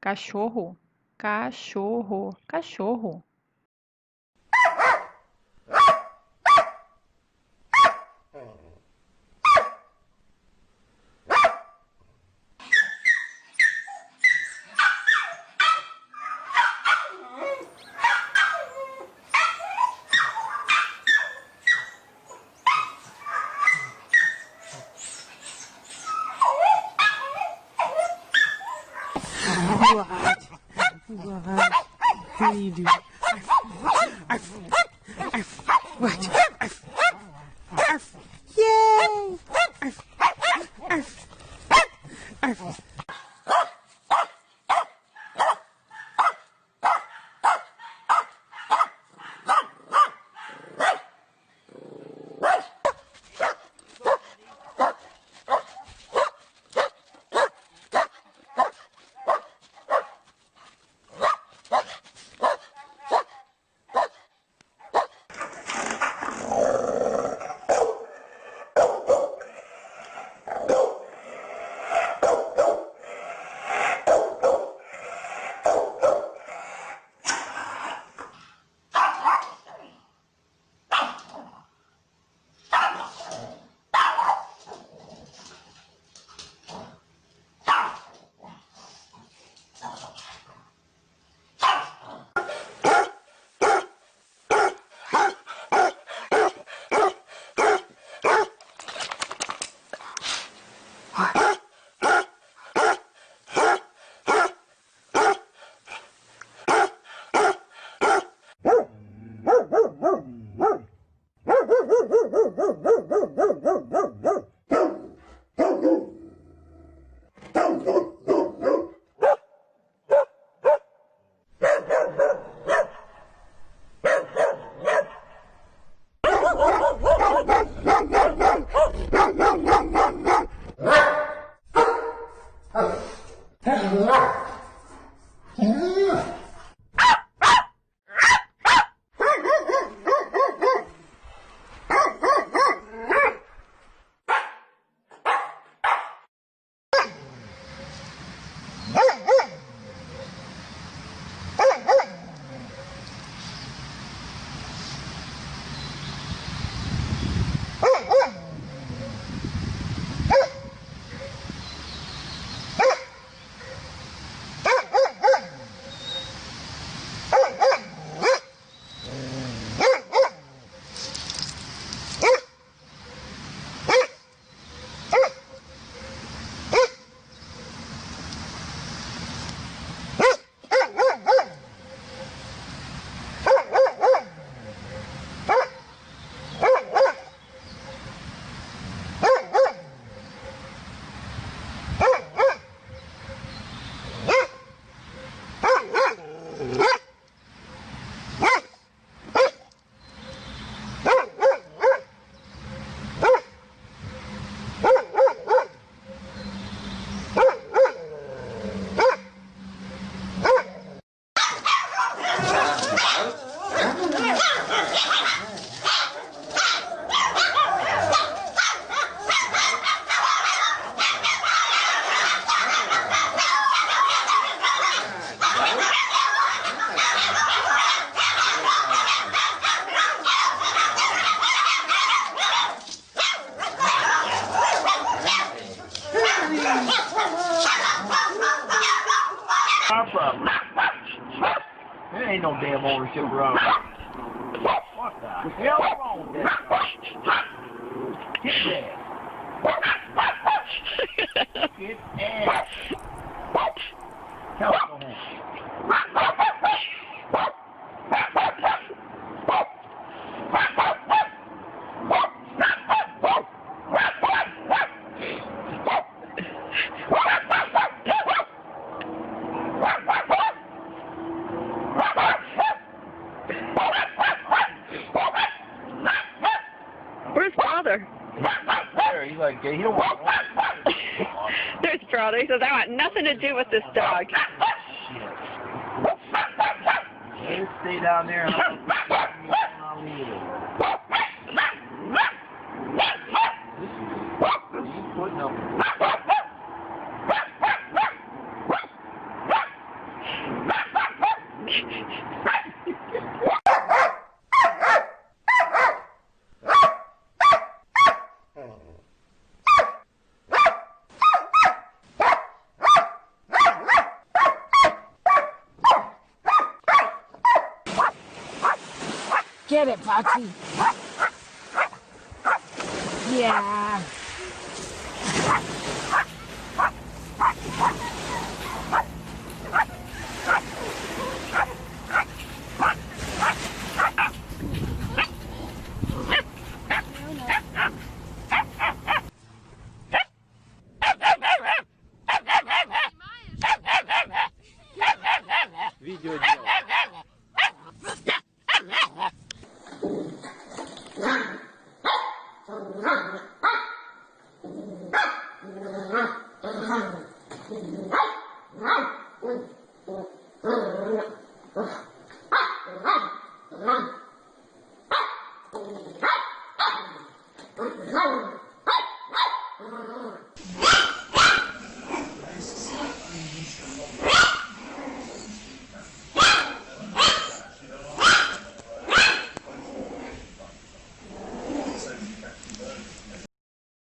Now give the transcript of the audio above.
Cachorro, cachorro, cachorro. What? What? What are you doing? What? Yay! There ain't no damn ownership around. What the hell's wrong with that? Get that. Get ass. Tell him go Where's Father? there. He's like, he don't want to. There's Brother. He says, I want nothing to do with this dog. Shit. Just stay down there and I'll leave it. He's putting up. Get it, Foxy. Yeah. Видео делал. Ugh.